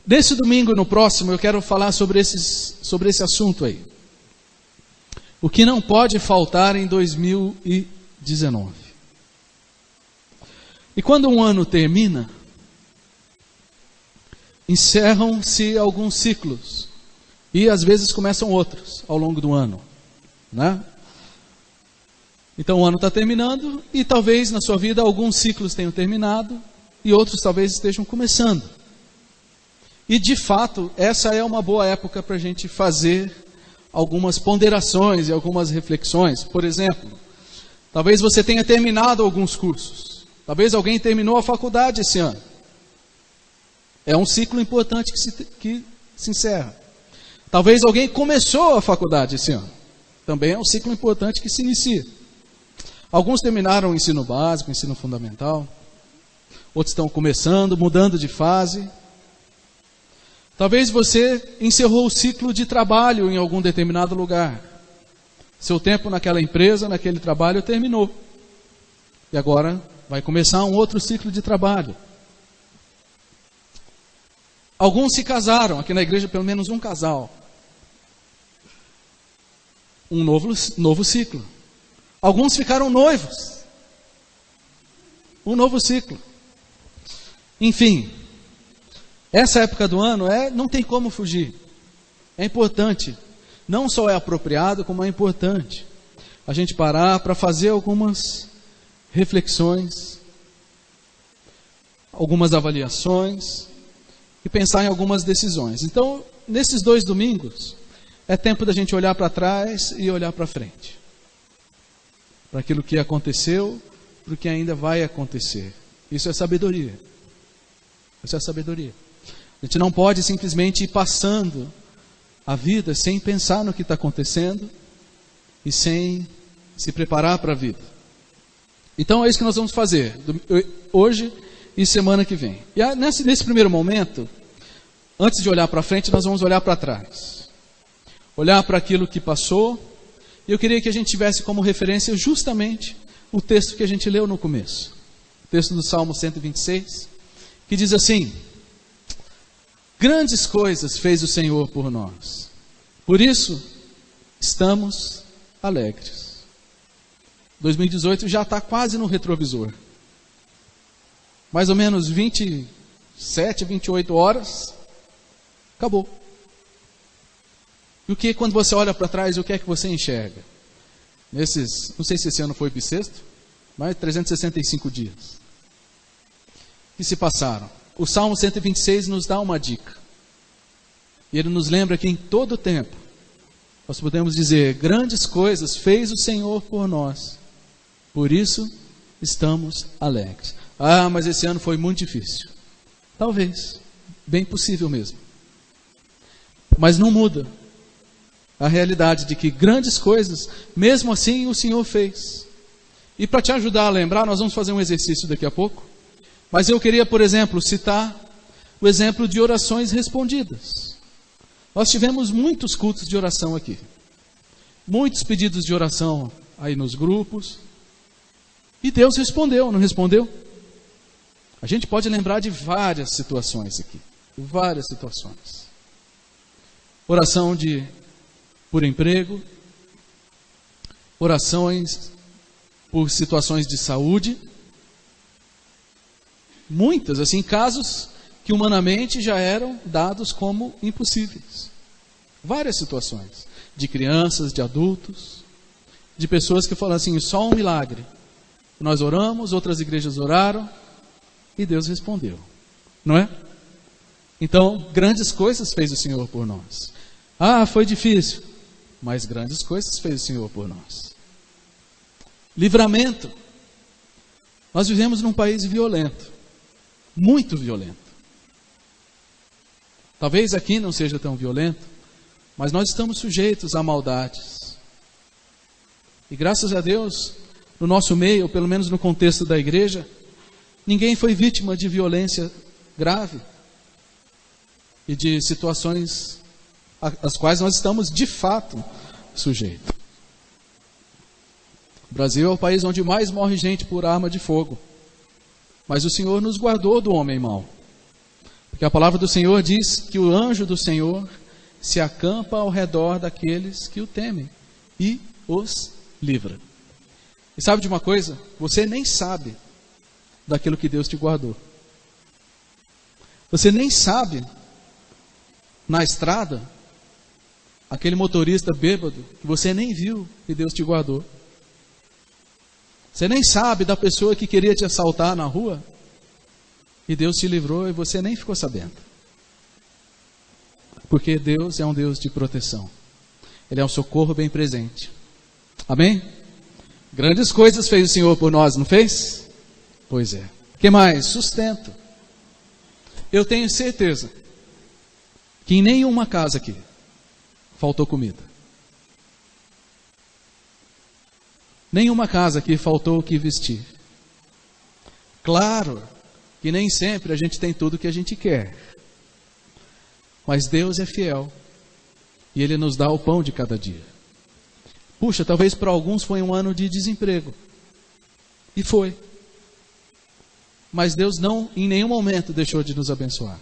Nesse domingo e no próximo eu quero falar sobre esse assunto aí. O que não pode faltar em 2019. E quando um ano termina, encerram-se alguns ciclos. E às vezes começam outros ao longo do ano, né? Então o ano está terminando e talvez na sua vida alguns ciclos tenham terminado e outros talvez estejam começando. E de fato, essa é uma boa época para a gente fazer algumas ponderações e algumas reflexões. Por exemplo, talvez você tenha terminado alguns cursos. Talvez alguém terminou a faculdade esse ano. É um ciclo importante que se encerra. Talvez alguém começou a faculdade esse ano. Também é um ciclo importante que se inicia. Alguns terminaram o ensino básico, o ensino fundamental. Outros estão começando, mudando de fase. Talvez você encerrou o ciclo de trabalho em algum determinado lugar. Seu tempo naquela empresa, naquele trabalho terminou. E agora vai começar um outro ciclo de trabalho. Alguns se casaram, aqui na igreja pelo menos um casal. Um novo ciclo. Alguns ficaram noivos. Um novo ciclo. Enfim, essa época do ano não tem como fugir. É importante. Não só é apropriado, como é importante a gente parar para fazer algumas reflexões, algumas avaliações e pensar em algumas decisões. Então, nesses 2 domingos, é tempo da gente olhar para trás e olhar para frente. Para aquilo que aconteceu, para o que ainda vai acontecer. Isso é sabedoria. Isso é sabedoria. A gente não pode simplesmente ir passando a vida sem pensar no que está acontecendo e sem se preparar para a vida. Então é isso que nós vamos fazer hoje e semana que vem. E nesse primeiro momento, antes de olhar para frente, nós vamos olhar para trás. Olhar para aquilo que passou. E eu queria que a gente tivesse como referência justamente o texto que a gente leu no começo. O texto do Salmo 126, que diz assim: grandes coisas fez o Senhor por nós. Por isso, estamos alegres. 2018 já está quase no retrovisor. Mais ou menos 27, 28 horas, acabou. E o que, quando você olha para trás, o que é que você enxerga? Não sei se esse ano foi bissexto, mas 365 dias que se passaram. O Salmo 126 nos dá uma dica. E ele nos lembra que em todo tempo, nós podemos dizer, grandes coisas fez o Senhor por nós. Por isso, estamos alegres. Ah, mas esse ano foi muito difícil. Talvez, bem possível mesmo. Mas não muda a realidade de que grandes coisas, mesmo assim, o Senhor fez. E para te ajudar a lembrar, nós vamos fazer um exercício daqui a pouco. Mas eu queria, por exemplo, citar o exemplo de orações respondidas. Nós tivemos muitos cultos de oração aqui. Muitos pedidos de oração aí nos grupos. E Deus respondeu, não respondeu? A gente pode lembrar de várias situações aqui. Várias situações. Oração por emprego. Orações por situações de saúde. Muitas, assim, casos que humanamente já eram dados como impossíveis. Várias situações. De crianças, de adultos, de pessoas que falam assim, só um milagre. Nós oramos, outras igrejas oraram e Deus respondeu. Não é? Então, grandes coisas fez o Senhor por nós. Ah, foi difícil, mas grandes coisas fez o Senhor por nós. Livramento. Nós vivemos num país violento. Muito violento. Talvez aqui não seja tão violento, mas nós estamos sujeitos a maldades. E graças a Deus, no nosso meio, ou pelo menos no contexto da igreja, ninguém foi vítima de violência grave e de situações às quais nós estamos de fato sujeitos. O Brasil é o país onde mais morre gente por arma de fogo. Mas o Senhor nos guardou do homem mau. Porque a palavra do Senhor diz que o anjo do Senhor se acampa ao redor daqueles que o temem e os livra. E sabe de uma coisa? Você nem sabe daquilo que Deus te guardou. Você nem sabe, na estrada, aquele motorista bêbado que você nem viu e Deus te guardou. Você nem sabe da pessoa que queria te assaltar na rua e Deus te livrou e você nem ficou sabendo. Porque Deus é um Deus de proteção. Ele é um socorro bem presente. Amém? Grandes coisas fez o Senhor por nós, não fez? Pois é. O que mais? Sustento. Eu tenho certeza que em nenhuma casa aqui faltou comida. Nenhuma casa aqui faltou o que vestir. Claro que nem sempre a gente tem tudo o que a gente quer. Mas Deus é fiel. E Ele nos dá o pão de cada dia. Puxa, talvez para alguns foi um ano de desemprego. E foi. Mas Deus não, em nenhum momento, deixou de nos abençoar.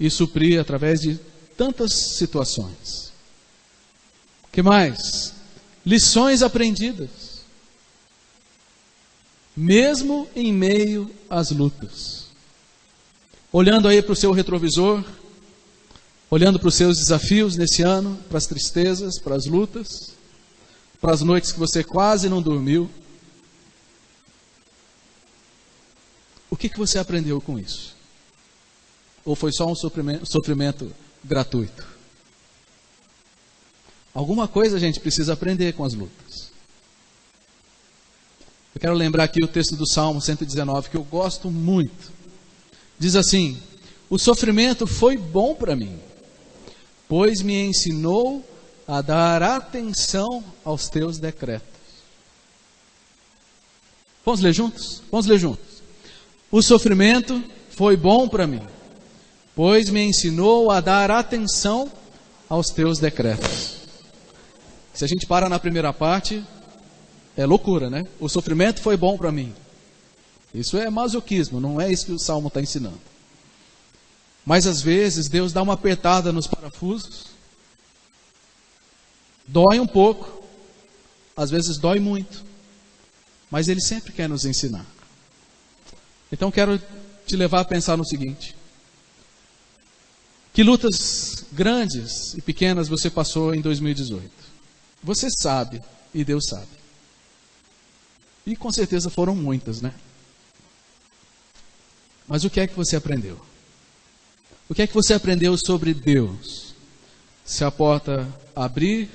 E suprir através de tantas situações. O que mais? Lições aprendidas. Mesmo em meio às lutas. Olhando aí para o seu retrovisor, olhando para os seus desafios nesse ano, para as tristezas, para as lutas, para as noites que você quase não dormiu. O que você aprendeu com isso? Ou foi só um sofrimento gratuito? Alguma coisa a gente precisa aprender com as lutas. Eu quero lembrar aqui o texto do Salmo 119, que eu gosto muito. Diz assim: o sofrimento foi bom para mim, pois me ensinou a dar atenção aos teus decretos. Vamos ler juntos? Vamos ler juntos. O sofrimento foi bom para mim, pois me ensinou a dar atenção aos teus decretos. Se a gente para na primeira parte, é loucura, né? O sofrimento foi bom para mim. Isso é masoquismo, não é isso que o Salmo está ensinando. Mas às vezes Deus dá uma apertada nos parafusos, dói um pouco, às vezes dói muito, mas Ele sempre quer nos ensinar. Então quero te levar a pensar no seguinte: que lutas grandes e pequenas você passou em 2018? Você sabe e Deus sabe. E com certeza foram muitas, né? Mas o que é que você aprendeu? O que é que você aprendeu sobre Deus? Se a porta abrir,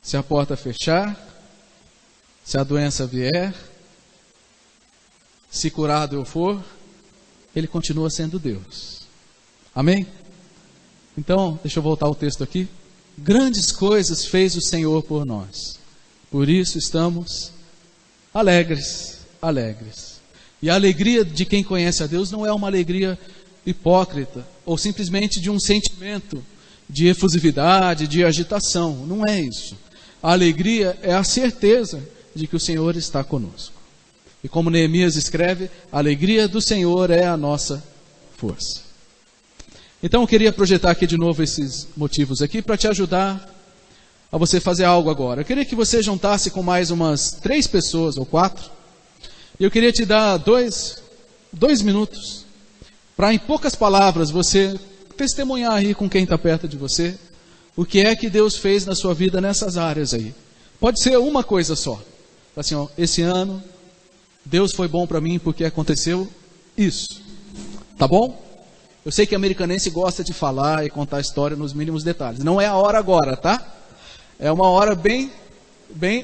se a porta fechar, se a doença vier, se curado eu for, Ele continua sendo Deus. Amém? Então, deixa eu voltar ao texto aqui. Grandes coisas fez o Senhor por nós. Por isso estamos alegres, alegres. E a alegria de quem conhece a Deus não é uma alegria hipócrita, ou simplesmente de um sentimento de efusividade, de agitação. Não é isso. A alegria é a certeza de que o Senhor está conosco. E como Neemias escreve, a alegria do Senhor é a nossa força. Então eu queria projetar aqui de novo esses motivos aqui para te ajudar a você fazer algo agora. Eu queria que você juntasse com mais umas 3 pessoas ou 4. E eu queria te dar 2 minutos para, em poucas palavras, você testemunhar aí com quem está perto de você o que é que Deus fez na sua vida nessas áreas aí. Pode ser uma coisa só. Assim, ó, esse ano Deus foi bom para mim porque aconteceu isso. Tá bom? Eu sei que americanense gosta de falar e contar a história nos mínimos detalhes. Não é a hora agora, tá? É uma hora bem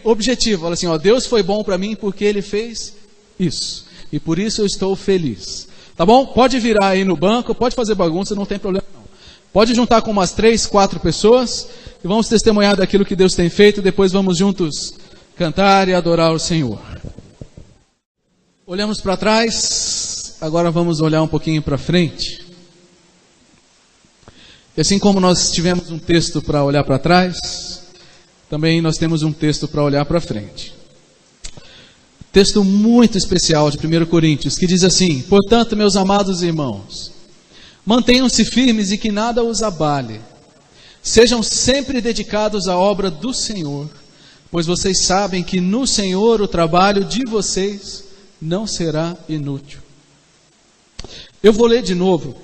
objetiva. Fala assim, ó, Deus foi bom para mim porque Ele fez isso. E por isso eu estou feliz. Tá bom? Pode virar aí no banco, pode fazer bagunça, não tem problema não. Pode juntar com umas 3, 4 pessoas e vamos testemunhar daquilo que Deus tem feito. Depois vamos juntos cantar e adorar o Senhor. Olhamos para trás, agora vamos olhar um pouquinho para frente. E assim como nós tivemos um texto para olhar para trás, também nós temos um texto para olhar para frente. Texto muito especial de 1 Coríntios, que diz assim: portanto, meus amados irmãos, Mantenham-se firmes e que nada os abale. Sejam sempre dedicados à obra do Senhor, pois vocês sabem que no Senhor o trabalho de vocês não será inútil. Eu vou ler de novo,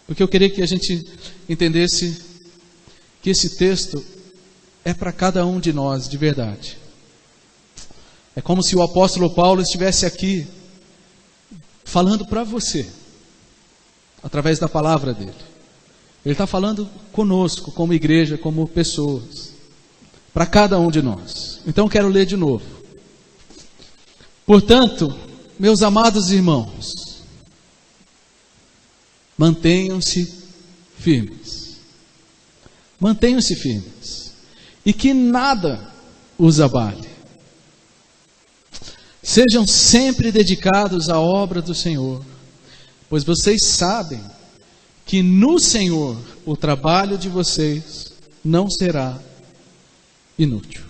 porque eu queria que a gente entendesse que esse texto é para cada um de nós, de verdade. É como se o apóstolo Paulo estivesse aqui, falando para você, através da palavra dele. Ele está falando conosco, como igreja, como pessoas, para cada um de nós. Então quero ler de novo. Portanto, meus amados irmãos, mantenham-se firmes. Mantenham-se firmes. E que nada os abale. Sejam sempre dedicados à obra do Senhor, pois vocês sabem que no Senhor o trabalho de vocês não será inútil.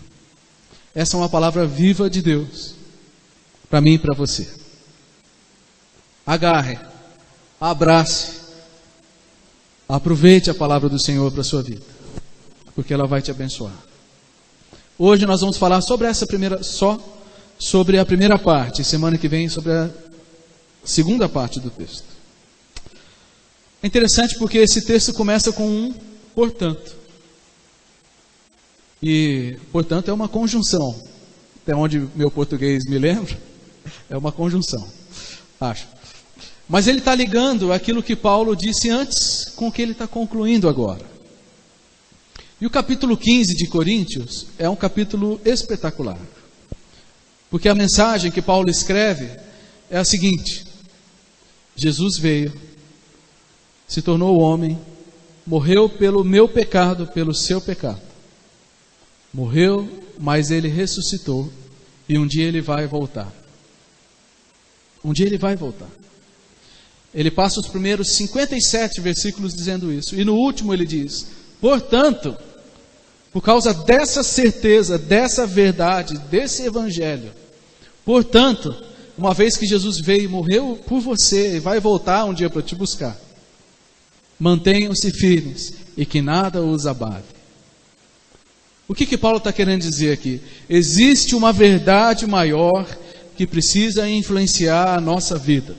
Essa é uma palavra viva de Deus, para mim e para você. Agarre, abrace, aproveite a palavra do Senhor para a sua vida, porque ela vai te abençoar. Hoje nós vamos falar sobre sobre a primeira parte, semana que vem sobre a segunda parte do texto. É interessante porque esse texto começa com um portanto. E, portanto, é uma conjunção. Até onde meu português me lembra, é uma conjunção, acho. Mas ele está ligando aquilo que Paulo disse antes com o que ele está concluindo agora. E o capítulo 15 de Coríntios é um capítulo espetacular. Porque a mensagem que Paulo escreve é a seguinte: Jesus veio, se tornou homem, morreu pelo meu pecado, pelo seu pecado. Morreu, mas ele ressuscitou, e um dia ele vai voltar. Um dia ele vai voltar. Ele passa os primeiros 57 versículos dizendo isso, e no último ele diz: portanto, por causa dessa certeza, dessa verdade, desse evangelho, portanto, uma vez que Jesus veio e morreu por você, e vai voltar um dia para te buscar, mantenham-se firmes e que nada os abale. O que Paulo está querendo dizer aqui? Existe uma verdade maior que precisa influenciar a nossa vida.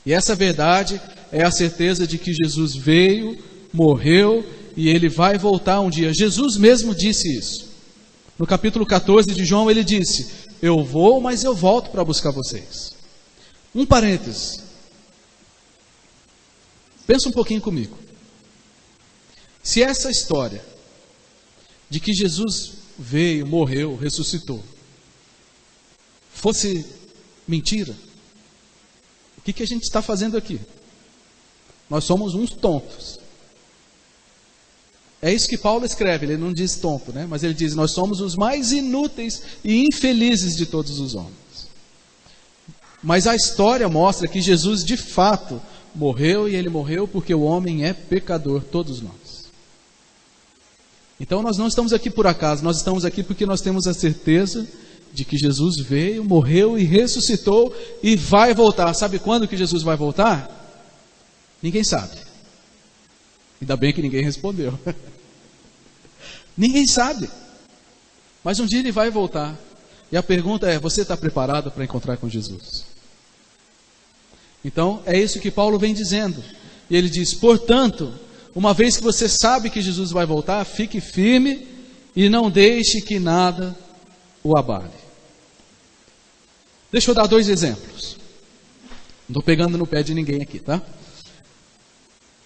E essa verdade é a certeza de que Jesus veio, morreu e ele vai voltar um dia. Jesus mesmo disse isso. No capítulo 14 de João ele disse: eu vou, mas eu volto para buscar vocês. Um parênteses. Pensa um pouquinho comigo. Se essa história de que Jesus veio, morreu, ressuscitou, fosse mentira, o que a gente está fazendo aqui? Nós somos uns tontos. É isso que Paulo escreve, ele não diz tonto, né? Mas ele diz: nós somos os mais inúteis e infelizes de todos os homens. Mas a história mostra que Jesus de fato morreu, e ele morreu porque o homem é pecador, todos nós. Então nós não estamos aqui por acaso, nós estamos aqui porque nós temos a certeza de que Jesus veio, morreu e ressuscitou e vai voltar. Sabe quando que Jesus vai voltar? Ninguém sabe. Ainda bem que ninguém respondeu. Ninguém sabe. Mas um dia ele vai voltar. E a pergunta é: você está preparado para encontrar com Jesus? Então é isso que Paulo vem dizendo. E ele diz: portanto, uma vez que você sabe que Jesus vai voltar, fique firme e não deixe que nada o abale. Deixa eu dar 2 exemplos. Não estou pegando no pé de ninguém aqui, tá?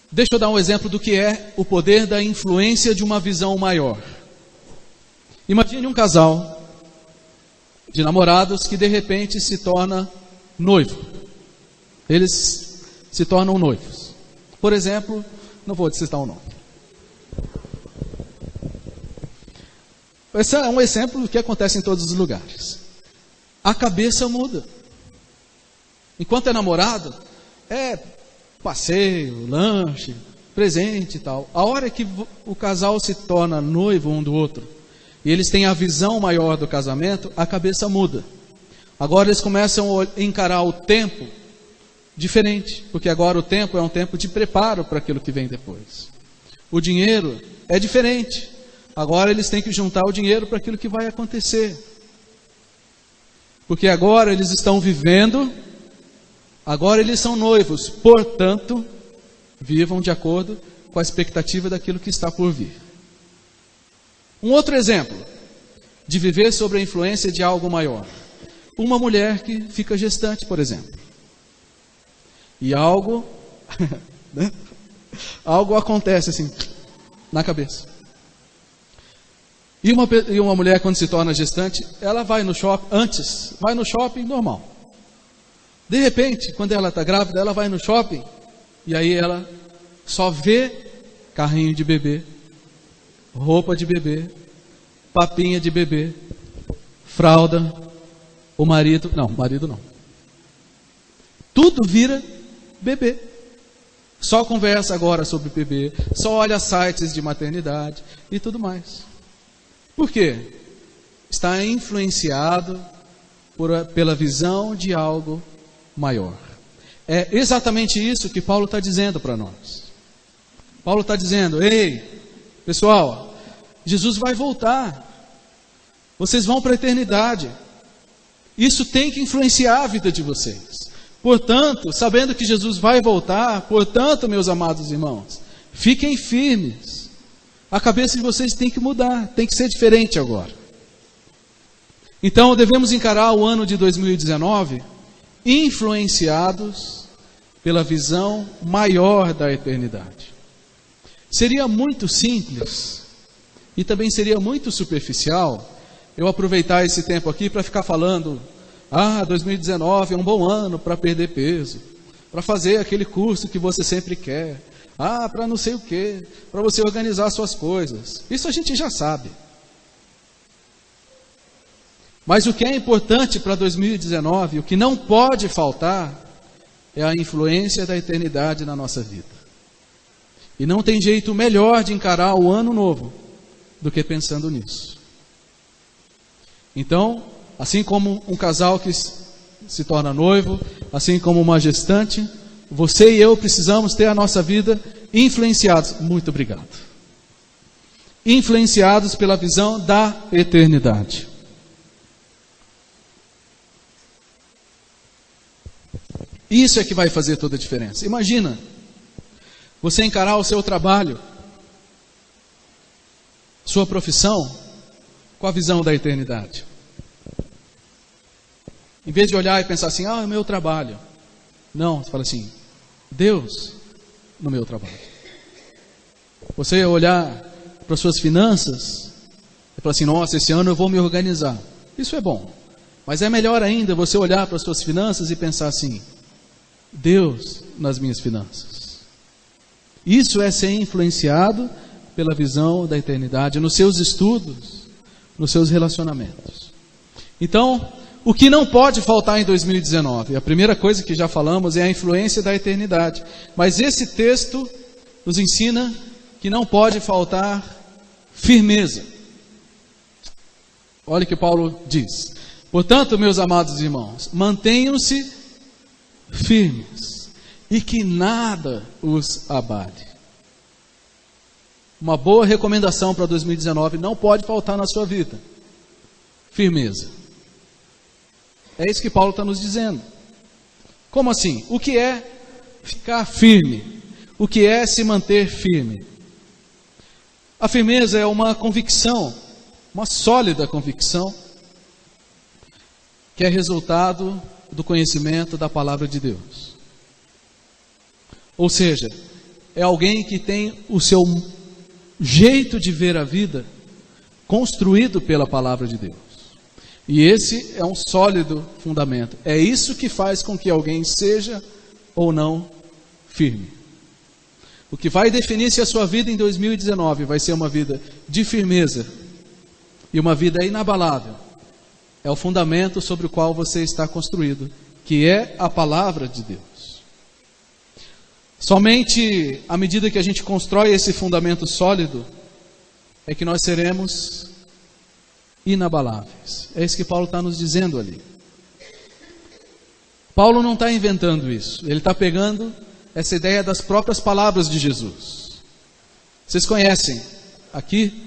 Deixa eu dar um exemplo do que é o poder da influência de uma visão maior. Imagine um casal de namorados que de repente se torna noivo. Eles se tornam noivos. Por exemplo, não vou citar o nome. Esse é um exemplo do que acontece em todos os lugares. A cabeça muda. Enquanto é namorado, é passeio, lanche, presente e tal. A hora que o casal se torna noivo um do outro, e eles têm a visão maior do casamento, a cabeça muda. Agora eles começam a encarar o tempo diferente, porque agora o tempo é um tempo de preparo para aquilo que vem depois. O dinheiro é diferente. Agora eles têm que juntar o dinheiro para aquilo que vai acontecer. Porque agora eles estão vivendo, agora eles são noivos, portanto, vivam de acordo com a expectativa daquilo que está por vir. Um outro exemplo de viver sob a influência de algo maior. Uma mulher que fica gestante, por exemplo. E algo, né? Algo acontece assim, na cabeça. E uma mulher, quando se torna gestante, ela vai no shopping, antes, vai no shopping normal. De repente, quando ela está grávida, ela vai no shopping, e aí ela só vê carrinho de bebê, roupa de bebê, papinha de bebê, fralda, o marido não. Tudo vira bebê. Só conversa agora sobre bebê, só olha sites de maternidade e tudo mais. Por quê? Está influenciado pela visão de algo maior. É exatamente isso que Paulo está dizendo para nós. Paulo está dizendo: ei, pessoal, Jesus vai voltar. Vocês vão para a eternidade. Isso tem que influenciar a vida de vocês. Portanto, sabendo que Jesus vai voltar, portanto, meus amados irmãos, fiquem firmes. A cabeça de vocês tem que mudar, tem que ser diferente agora. Então, devemos encarar o ano de 2019 influenciados pela visão maior da eternidade. Seria muito simples e também seria muito superficial eu aproveitar esse tempo aqui para ficar falando: 2019 é um bom ano para perder peso, para fazer aquele curso que você sempre quer, para não sei o que, para você organizar suas coisas. Isso a gente já sabe. Mas o que é importante para 2019, o que não pode faltar, é a influência da eternidade na nossa vida. E não tem jeito melhor de encarar o ano novo do que pensando nisso. Então, assim como um casal que se torna noivo, assim como uma gestante, você e eu precisamos ter a nossa vida influenciados. Muito obrigado. Influenciados pela visão da eternidade. Isso é que vai fazer toda a diferença. Imagina você encarar o seu trabalho, sua profissão, com a visão da eternidade. Em vez de olhar e pensar assim: é o meu trabalho. Não, você fala assim: Deus no meu trabalho. Você olhar para as suas finanças e falar assim: nossa, esse ano eu vou me organizar. Isso é bom. Mas é melhor ainda você olhar para as suas finanças e pensar assim: Deus nas minhas finanças. Isso é ser influenciado pela visão da eternidade, nos seus estudos, nos seus relacionamentos. Então, o que não pode faltar em 2019? A primeira coisa que já falamos é a influência da eternidade. Mas esse texto nos ensina que não pode faltar firmeza. Olha o que Paulo diz: portanto, meus amados irmãos, mantenham-se firmes e que nada os abale. Uma boa recomendação para 2019 não pode faltar na sua vida: firmeza. É isso que Paulo está nos dizendo. Como assim? O que é ficar firme? O que é se manter firme? A firmeza é uma convicção, uma sólida convicção, que é resultado do conhecimento da palavra de Deus. Ou seja, é alguém que tem o seu jeito de ver a vida construído pela palavra de Deus. E esse é um sólido fundamento. É isso que faz com que alguém seja ou não firme. O que vai definir se a sua vida em 2019 vai ser uma vida de firmeza e uma vida inabalável é o fundamento sobre o qual você está construído, que é a palavra de Deus. Somente à medida que a gente constrói esse fundamento sólido é que nós seremos inabaláveis. É isso que Paulo está nos dizendo ali. Paulo não está inventando isso, ele está pegando essa ideia das próprias palavras de Jesus. Vocês conhecem aqui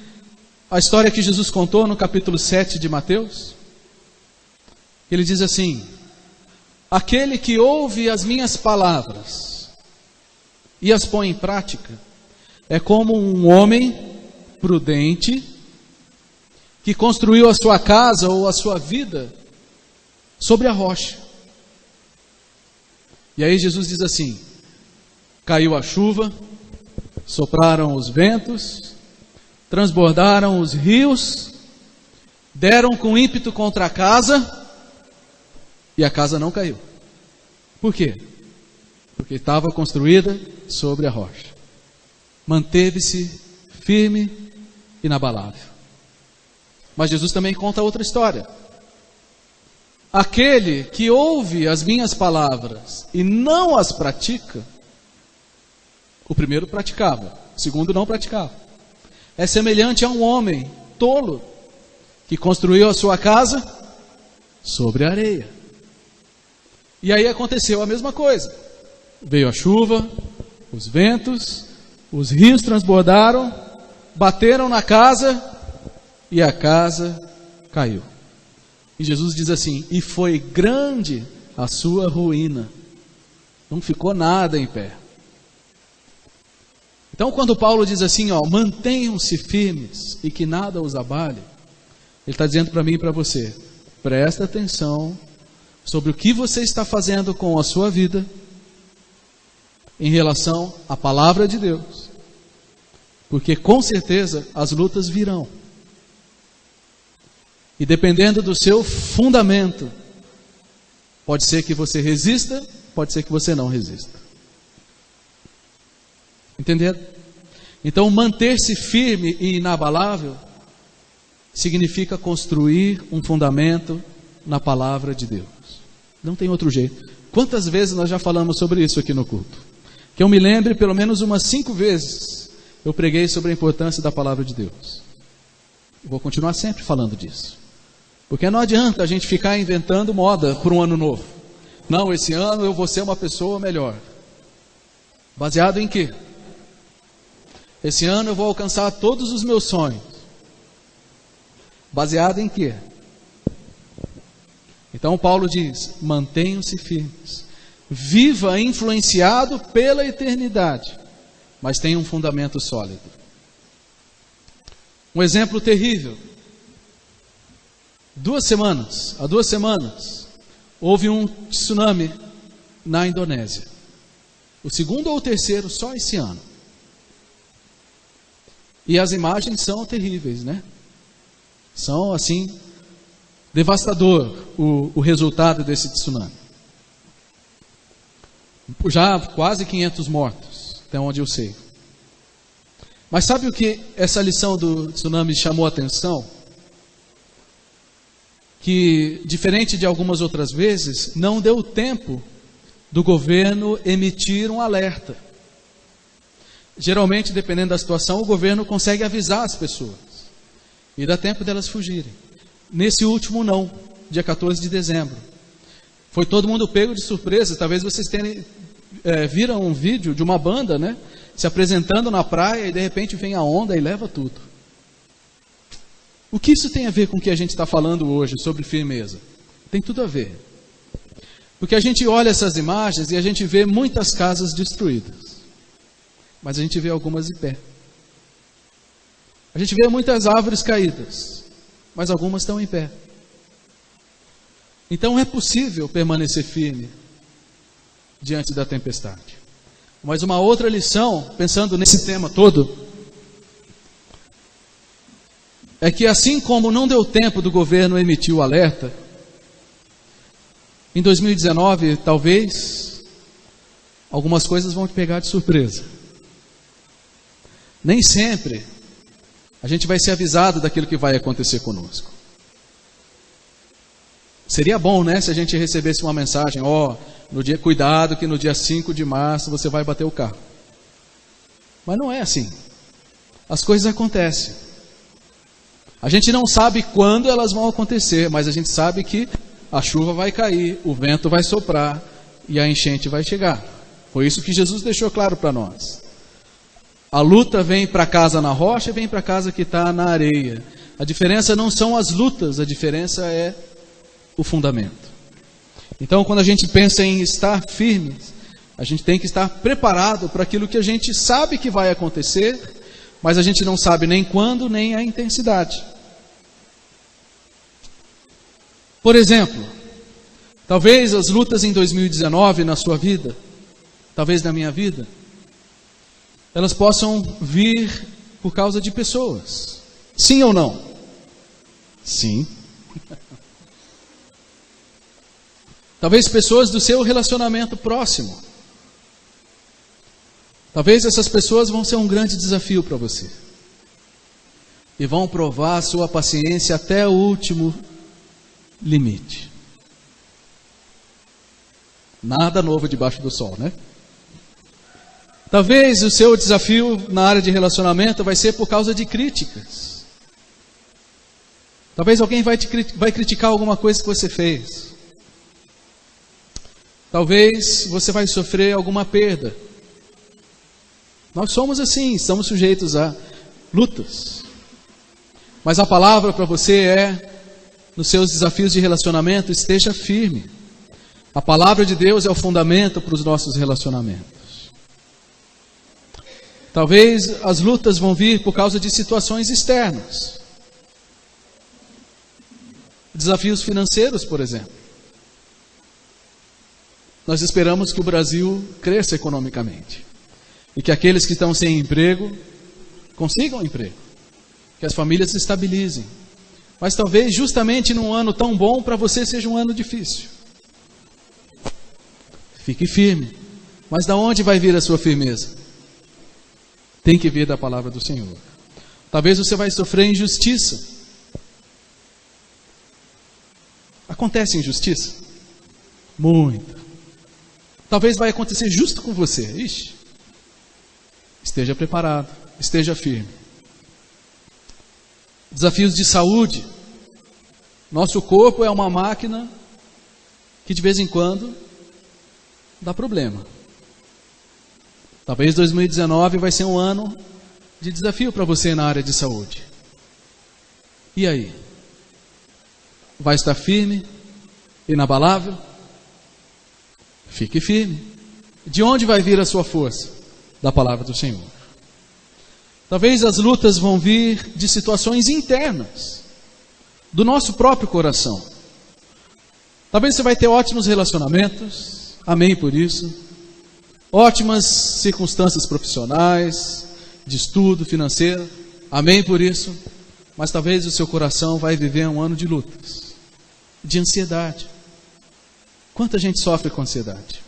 a história que Jesus contou no capítulo 7 de Mateus? Ele diz assim: aquele que ouve as minhas palavras e as põe em prática é como um homem prudente que construiu a sua casa ou a sua vida sobre a rocha. E aí Jesus diz assim: caiu a chuva, sopraram os ventos, transbordaram os rios, deram com ímpeto contra a casa, e a casa não caiu. Por quê? Porque estava construída sobre a rocha. Manteve-se firme e inabalável. Mas Jesus também conta outra história. Aquele que ouve as minhas palavras e não as pratica, o primeiro praticava, o segundo não praticava. É semelhante a um homem tolo que construiu a sua casa sobre a areia. E aí aconteceu a mesma coisa. Veio a chuva, os ventos, os rios transbordaram, bateram na casa e a casa caiu. E Jesus diz assim: e foi grande a sua ruína. Não ficou nada em pé. Então quando Paulo diz assim, mantenham-se firmes e que nada os abale, ele está dizendo para mim e para você: presta atenção sobre o que você está fazendo com a sua vida em relação à palavra de Deus, porque com certeza as lutas virão, e dependendo do seu fundamento, pode ser que você resista, pode ser que você não resista. Entenderam? Então manter-se firme e inabalável significa construir um fundamento na palavra de Deus. Não tem outro jeito. Quantas vezes nós já falamos sobre isso aqui no culto? Que eu me lembre, pelo menos umas 5 vezes, eu preguei sobre a importância da palavra de Deus. Eu vou continuar sempre falando disso. Porque não adianta a gente ficar inventando moda para um ano novo. Não, esse ano eu vou ser uma pessoa melhor. Baseado em quê? Esse ano eu vou alcançar todos os meus sonhos. Baseado em quê? Então Paulo diz: mantenham-se firmes, viva influenciado pela eternidade, mas tenha um fundamento sólido. Um exemplo terrível: há 2 semanas, houve um tsunami na Indonésia. O segundo ou o terceiro só esse ano. E as imagens são terríveis, né? São assim, devastador o resultado desse tsunami. Já quase 500 mortos, até onde eu sei. Mas sabe o que essa lição do tsunami chamou a atenção? Que, diferente de algumas outras vezes, não deu tempo do governo emitir um alerta. Geralmente, dependendo da situação, o governo consegue avisar as pessoas e dá tempo delas fugirem. Nesse último não, dia 14 de dezembro. Foi todo mundo pego de surpresa. Talvez vocês viram um vídeo de uma banda, né, se apresentando na praia e de repente vem a onda e leva tudo. O que isso tem a ver com o que a gente está falando hoje sobre firmeza? Tem tudo a ver. Porque a gente olha essas imagens e a gente vê muitas casas destruídas, mas a gente vê algumas em pé. A gente vê muitas árvores caídas, mas algumas estão em pé. Então é possível permanecer firme diante da tempestade. Mas uma outra lição, pensando nesse tema todo, é que assim como não deu tempo do governo emitir o alerta, em 2019, talvez, algumas coisas vão te pegar de surpresa. Nem sempre a gente vai ser avisado daquilo que vai acontecer conosco. Seria bom, né, se a gente recebesse uma mensagem: no dia, cuidado que no dia 5 de março você vai bater o carro. Mas não é assim. As coisas acontecem. A gente não sabe quando elas vão acontecer, mas a gente sabe que a chuva vai cair, o vento vai soprar e a enchente vai chegar. Foi isso que Jesus deixou claro para nós. A luta vem para casa na rocha e vem para casa que está na areia. A diferença não são as lutas, a diferença é o fundamento. Então, quando a gente pensa em estar firme, a gente tem que estar preparado para aquilo que a gente sabe que vai acontecer, mas a gente não sabe nem quando, nem a intensidade. Por exemplo, talvez as lutas em 2019 na sua vida, talvez na minha vida, elas possam vir por causa de pessoas. Sim ou não? Sim. Talvez pessoas do seu relacionamento próximo. Talvez essas pessoas vão ser um grande desafio para você. E vão provar a sua paciência até o último limite. Nada novo debaixo do sol, né? Talvez o seu desafio na área de relacionamento vai ser por causa de críticas. Talvez alguém vai criticar alguma coisa que você fez. Talvez você vai sofrer alguma perda. Nós somos assim, estamos sujeitos a lutas. Mas a palavra para você é, nos seus desafios de relacionamento, esteja firme. A palavra de Deus é o fundamento para os nossos relacionamentos. Talvez as lutas vão vir por causa de situações externas. Desafios financeiros, por exemplo. Nós esperamos que o Brasil cresça economicamente. E que aqueles que estão sem emprego consigam emprego. Que as famílias se estabilizem. Mas talvez justamente num ano tão bom para você seja um ano difícil. Fique firme. Mas da onde vai vir a sua firmeza? Tem que vir da palavra do Senhor. Talvez você vai sofrer injustiça. Acontece injustiça? Muita. Talvez vai acontecer justo com você. Ixi. Esteja preparado, esteja firme. Desafios de saúde. Nosso corpo é uma máquina que de vez em quando dá problema. Talvez 2019 vai ser um ano de desafio para você na área de saúde. E aí? Vai estar firme, inabalável? Fique firme. De onde vai vir a sua força? Da palavra do Senhor. Talvez as lutas vão vir de situações internas, do nosso próprio coração. Talvez você vai ter ótimos relacionamentos, amém por isso. Ótimas circunstâncias profissionais, de estudo, financeiro, amém por isso. Mas talvez o seu coração vai viver um ano de lutas, de ansiedade. Quanta gente sofre com ansiedade?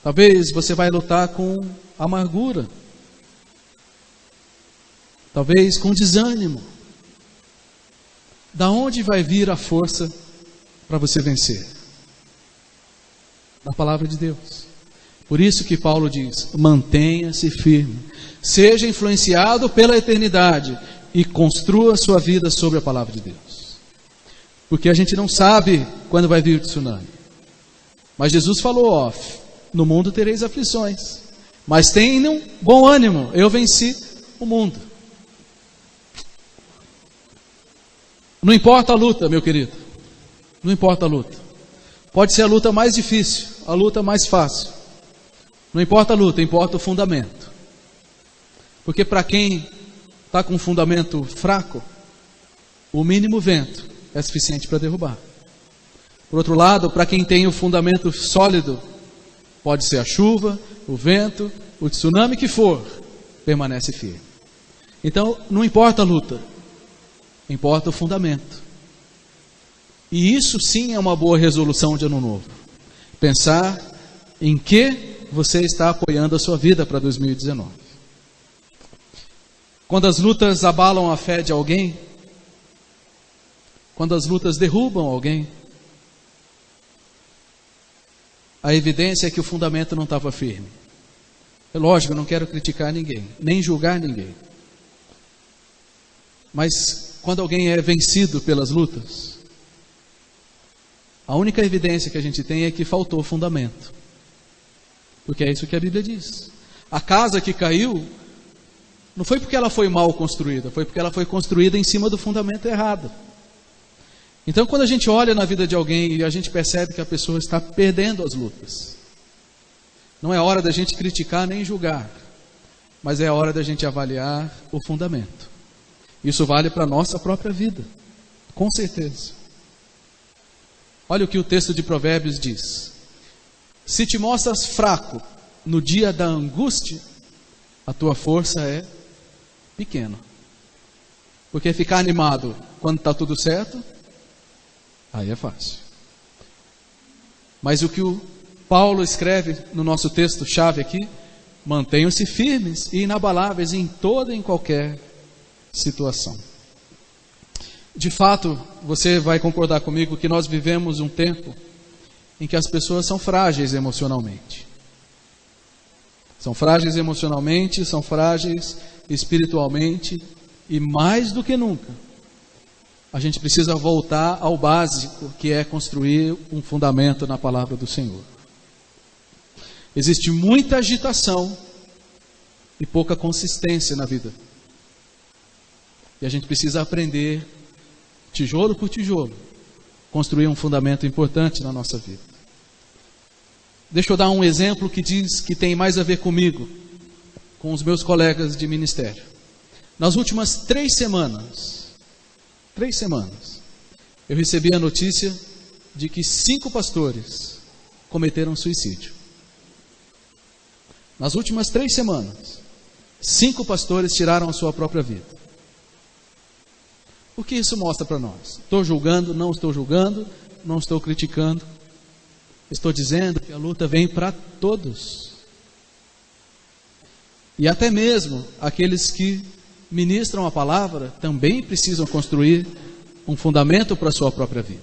Talvez você vai lutar com amargura. Talvez com desânimo. Da onde vai vir a força para você vencer? Da palavra de Deus. Por isso que Paulo diz, mantenha-se firme. Seja influenciado pela eternidade e construa sua vida sobre a palavra de Deus. Porque a gente não sabe quando vai vir o tsunami. Mas Jesus falou, no mundo tereis aflições. Mas tenham bom ânimo, eu venci o mundo. Não importa a luta, meu querido. Não importa a luta. Pode ser a luta mais difícil, a luta mais fácil. Não importa a luta, importa o fundamento. Porque para quem está com um fundamento fraco, o mínimo vento é suficiente para derrubar. Por outro lado, para quem tem o fundamento sólido, pode ser a chuva, o vento, o tsunami que for, permanece firme. Então, não importa a luta, importa o fundamento. E isso sim é uma boa resolução de ano novo. Pensar em que você está apoiando a sua vida para 2019. Quando as lutas abalam a fé de alguém, quando as lutas derrubam alguém, a evidência é que o fundamento não estava firme. É lógico, eu não quero criticar ninguém, nem julgar ninguém. Mas quando alguém é vencido pelas lutas, A única evidência que a gente tem é que faltou fundamento. Porque é isso que a Bíblia diz. A casa que caiu, não foi porque ela foi mal construída, foi porque ela foi construída em cima do fundamento errado. Então, quando a gente olha na vida de alguém e a gente percebe que a pessoa está perdendo as lutas, não é hora da gente criticar nem julgar, mas é hora da gente avaliar o fundamento. Isso vale para a nossa própria vida, com certeza. Olha o que o texto de Provérbios diz: se te mostras fraco no dia da angústia, a tua força é pequena. Porque ficar animado quando está tudo certo, aí é fácil. Mas o que o Paulo escreve no nosso texto-chave aqui: mantenham-se firmes e inabaláveis em toda e em qualquer situação. De fato, você vai concordar comigo que nós vivemos um tempo em que as pessoas são frágeis emocionalmente. São frágeis emocionalmente, são frágeis espiritualmente, e mais do que nunca, a gente precisa voltar ao básico, que é construir um fundamento na palavra do Senhor. Existe muita agitação e pouca consistência na vida. E a gente precisa aprender, tijolo por tijolo, construir um fundamento importante na nossa vida. Deixa eu dar um exemplo que diz que tem mais a ver comigo, com os meus colegas de ministério. Nas últimas 3 semanas, eu recebi a notícia de que 5 pastores cometeram suicídio. Nas últimas 3 semanas, 5 pastores tiraram a sua própria vida. O que isso mostra para nós? Estou julgando, não estou julgando, não estou criticando. Estou dizendo que a luta vem para todos. E até mesmo aqueles que ministram a palavra também precisam construir um fundamento para a sua própria vida.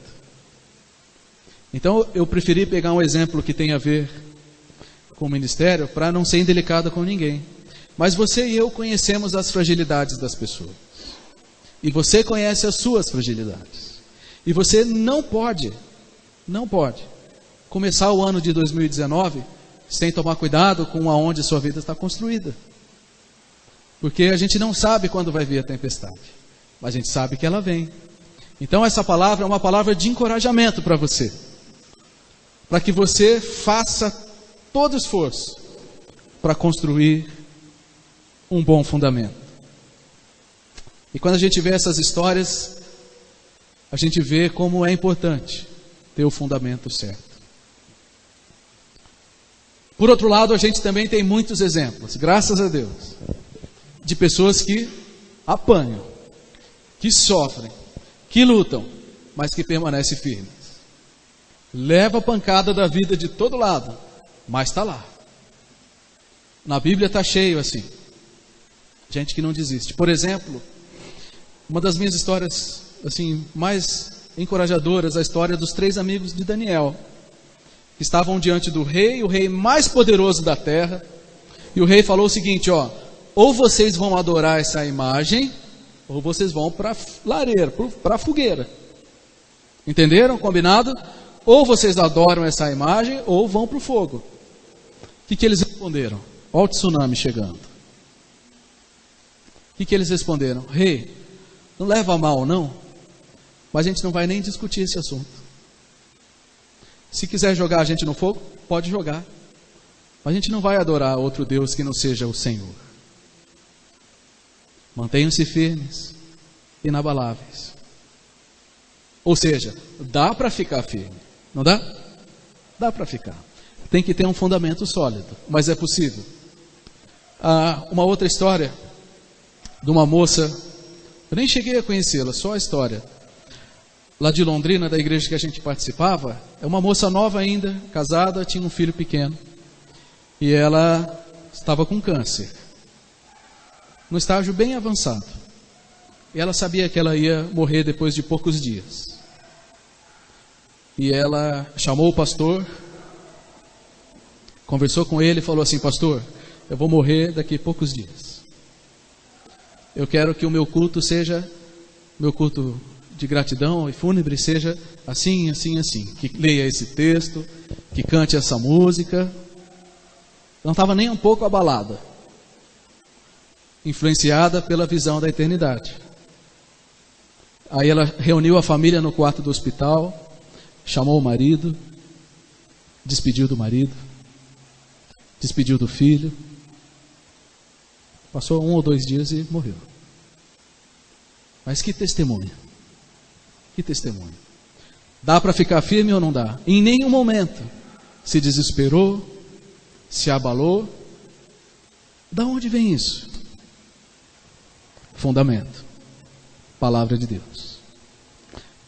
Então eu preferi pegar um exemplo que tem a ver com o ministério para não ser indelicado com ninguém. Mas você e eu conhecemos as fragilidades das pessoas. E você conhece as suas fragilidades. E você não pode começar o ano de 2019 sem tomar cuidado com aonde sua vida está construída. Porque a gente não sabe quando vai vir a tempestade, mas a gente sabe que ela vem. Então essa palavra é uma palavra de encorajamento para você. Para que você faça todo o esforço para construir um bom fundamento. E quando a gente vê essas histórias, a gente vê como é importante ter o fundamento certo. Por outro lado, a gente também tem muitos exemplos, graças a Deus, de pessoas que apanham, que sofrem, que lutam, mas que permanecem firmes. Leva a pancada da vida de todo lado, mas está lá. Na Bíblia está cheio assim, gente que não desiste. Por exemplo, uma das minhas histórias assim mais encorajadoras, a história dos 3 amigos de Daniel, que estavam diante do rei, o rei mais poderoso da terra, e o rei falou o seguinte: ou vocês vão adorar essa imagem, ou vocês vão para a lareira, para a fogueira. Entenderam? Combinado? Ou vocês adoram essa imagem, ou vão para o fogo. O que eles responderam? Olha o tsunami chegando. O que eles responderam? Rei, não leva a mal não, mas a gente não vai nem discutir esse assunto. Se quiser jogar a gente no fogo, pode jogar. Mas a gente não vai adorar outro Deus que não seja o Senhor. Mantenham-se firmes, inabaláveis. Ou seja, dá para ficar firme, não dá? Dá para ficar. Tem que ter um fundamento sólido, mas é possível. Uma outra história de uma moça, eu nem cheguei a conhecê-la, só a história. Lá de Londrina, da igreja que a gente participava, é uma moça nova ainda, casada, tinha um filho pequeno. E ela estava com câncer, no estágio bem avançado. E ela sabia que ela ia morrer depois de poucos dias. E ela chamou o pastor, conversou com ele e falou assim: pastor, eu vou morrer daqui a poucos dias. Eu quero que o meu culto seja meu culto de gratidão e fúnebre seja assim, assim, assim. Que leia esse texto, que cante essa música. Não estava nem um pouco abalada, influenciada pela visão da eternidade. Aí ela reuniu a família no quarto do hospital, chamou o marido, despediu do marido, despediu do filho. Passou 1 ou 2 dias e morreu. Mas que testemunho. Que testemunho. Dá para ficar firme ou não dá? Em nenhum momento se desesperou, se abalou. Da onde vem isso? Fundamento. Palavra de Deus.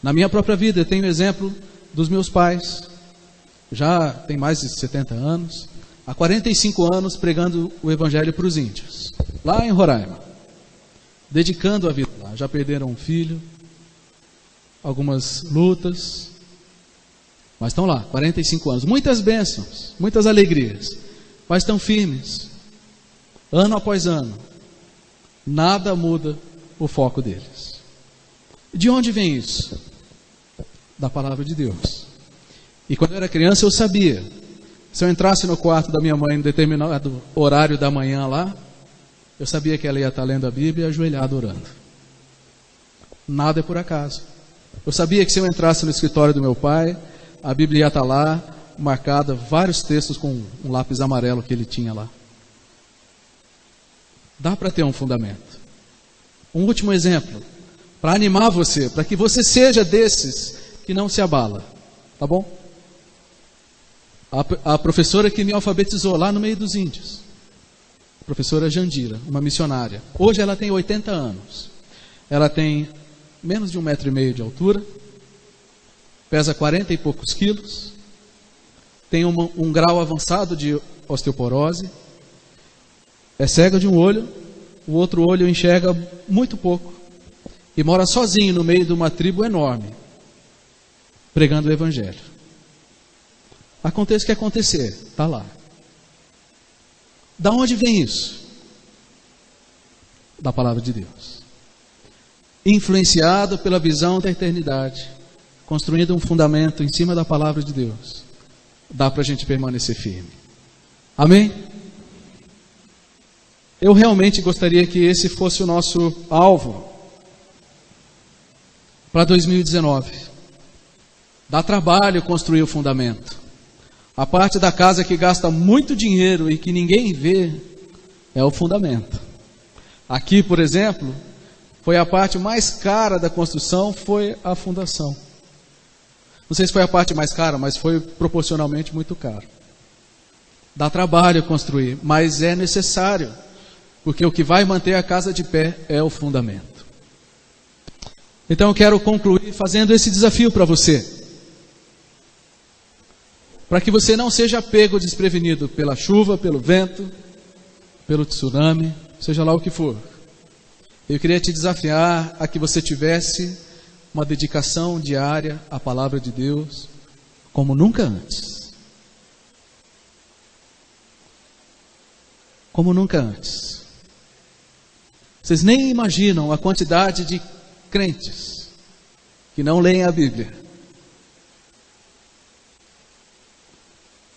Na minha própria vida eu tenho exemplo dos meus pais. Já tem mais de 70 anos. Há 45 anos pregando o evangelho para os índios. Lá em Roraima. Dedicando a vida lá. Já perderam um filho. Algumas lutas. Mas estão lá, 45 anos. Muitas bênçãos, muitas alegrias. Mas estão firmes. Ano após ano. Nada muda o foco deles. De onde vem isso? Da palavra de Deus. E quando eu era criança eu sabia. Se eu entrasse no quarto da minha mãe em determinado horário da manhã lá, eu sabia que ela ia estar lendo a Bíblia e ajoelhada orando. Nada é por acaso. Eu sabia que se eu entrasse no escritório do meu pai, a Bíblia ia estar lá, marcada, vários textos com um lápis amarelo que ele tinha lá. Dá para ter um fundamento. Um último exemplo, para animar você, para que você seja desses que não se abala, tá bom? A professora que me alfabetizou lá no meio dos índios, a professora Jandira, uma missionária. Hoje ela tem 80 anos. Ela tem menos de 1,5 metro de altura, pesa 40 e poucos quilos, tem um grau avançado de osteoporose, é cega de um olho, o outro olho enxerga muito pouco, e mora sozinho no meio de uma tribo enorme, pregando o evangelho. Aconteça o que acontecer, está lá. Da onde vem isso? Da palavra de Deus. Influenciado pela visão da eternidade, construindo um fundamento em cima da palavra de Deus, dá para a gente permanecer firme. Amém? Eu realmente gostaria que esse fosse o nosso alvo para 2019. Dá trabalho construir o fundamento. A parte da casa que gasta muito dinheiro e que ninguém vê é o fundamento. Aqui, por exemplo, foi a parte mais cara da construção, foi a fundação. Não sei se foi a parte mais cara, mas foi proporcionalmente muito caro. Dá trabalho construir, mas é necessário, porque o que vai manter a casa de pé é o fundamento. Então eu quero concluir fazendo esse desafio para você. Para que você não seja pego desprevenido pela chuva, pelo vento, pelo tsunami, seja lá o que for. Eu queria te desafiar a que você tivesse uma dedicação diária à palavra de Deus, como nunca antes. Como nunca antes. Vocês nem imaginam a quantidade de crentes que não leem a Bíblia.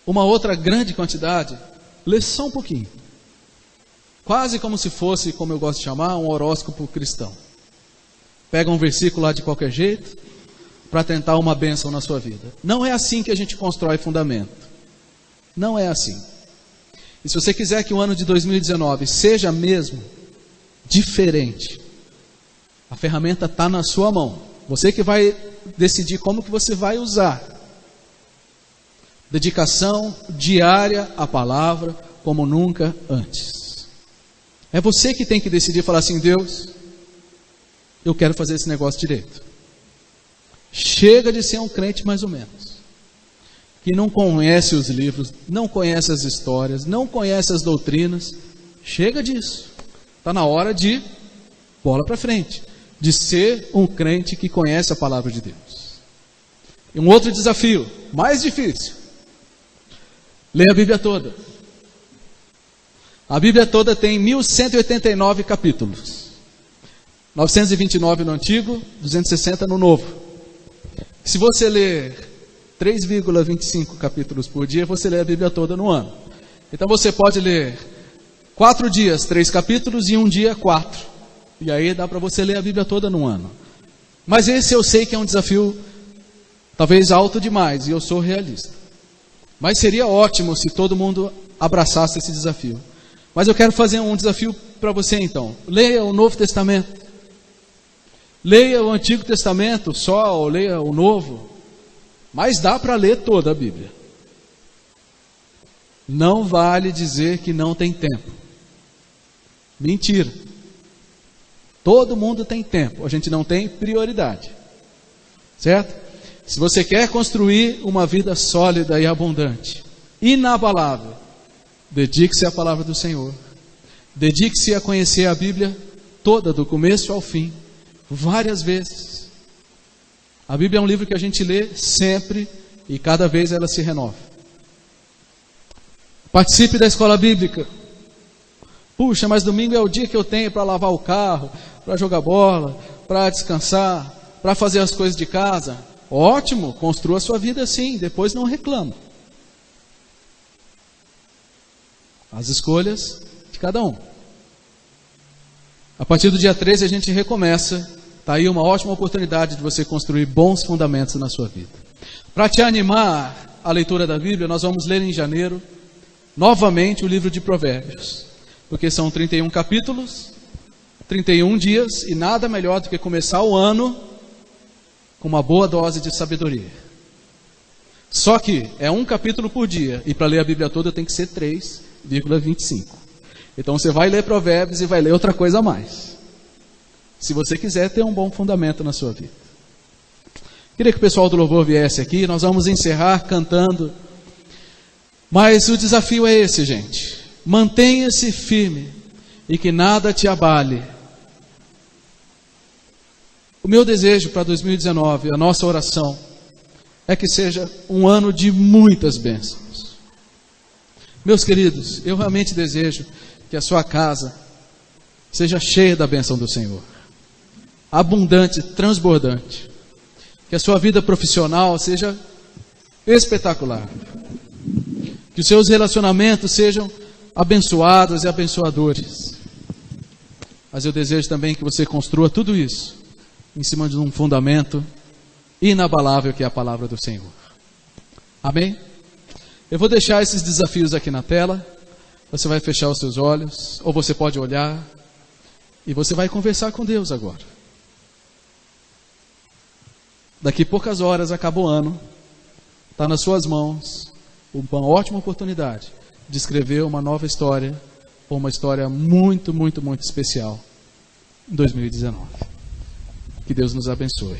Uma outra grande quantidade lê só um pouquinho. Quase como se fosse, como eu gosto de chamar, um horóscopo cristão. Pega um versículo lá de qualquer jeito para tentar uma bênção na sua vida. Não é assim que a gente constrói fundamento. Não é assim. E se você quiser que o ano de 2019 seja mesmo diferente, a ferramenta está na sua mão. Você que vai decidir como que você vai usar. Dedicação diária à palavra como nunca antes. É você que tem que decidir falar assim: Deus, eu quero fazer esse negócio direito. Chega de ser um crente mais ou menos, que não conhece os livros, não conhece as histórias, não conhece as doutrinas. Chega disso. Está na hora de bola para frente, de ser um crente que conhece a palavra de Deus. E um outro desafio, mais difícil: leia a Bíblia toda. A Bíblia toda tem 1189 capítulos. 929 no Antigo, 260 no Novo. Se você ler 3,25 capítulos por dia, você lê a Bíblia toda no ano. Então você pode ler 4 dias, 3 capítulos, e um dia 4. E aí dá para você ler a Bíblia toda no ano. Mas esse eu sei que é um desafio talvez alto demais, e eu sou realista. Mas seria ótimo se todo mundo abraçasse esse desafio. Mas eu quero fazer um desafio para você então. Leia o Novo Testamento. Leia o Antigo Testamento só, ou leia o Novo. Mas dá para ler toda a Bíblia. Não vale dizer que não tem tempo. Mentira. Todo mundo tem tempo, a gente não tem prioridade. Certo? Se você quer construir uma vida sólida e abundante, inabalável, dedique-se à palavra do Senhor. Dedique-se a conhecer a Bíblia toda, do começo ao fim, várias vezes. A Bíblia é um livro que a gente lê sempre e cada vez ela se renova. Participe da escola bíblica. Puxa, mas domingo é o dia que eu tenho para lavar o carro, para jogar bola, para descansar, para fazer as coisas de casa. Ótimo, construa a sua vida assim, depois não reclama. As escolhas de cada um. A partir do dia 13 a gente recomeça. Está aí uma ótima oportunidade de você construir bons fundamentos na sua vida. Para te animar a leitura da Bíblia, nós vamos ler em janeiro, novamente, o livro de Provérbios. Porque são 31 capítulos, 31 dias, e nada melhor do que começar o ano com uma boa dose de sabedoria. Só que é um capítulo por dia, e para ler a Bíblia toda tem que ser 3,25. Então você vai ler Provérbios e vai ler outra coisa a mais. Se você quiser ter um bom fundamento na sua vida. Queria que o pessoal do louvor viesse aqui, nós vamos encerrar cantando. Mas o desafio é esse, gente. Mantenha-se firme e que nada te abale. O meu desejo para 2019, a nossa oração, é que seja um ano de muitas bênçãos. Meus queridos, eu realmente desejo que a sua casa seja cheia da bênção do Senhor. Abundante, transbordante. Que a sua vida profissional seja espetacular. Que os seus relacionamentos sejam abençoados e abençoadores. Mas eu desejo também que você construa tudo isso em cima de um fundamento inabalável que é a palavra do Senhor. Amém? Eu vou deixar esses desafios aqui na tela. Você vai fechar os seus olhos, ou você pode olhar, e você vai conversar com Deus agora. Daqui poucas horas acaba o ano, está nas suas mãos uma ótima oportunidade de escrever uma nova história, ou uma história muito, muito, muito especial em 2019. Que Deus nos abençoe.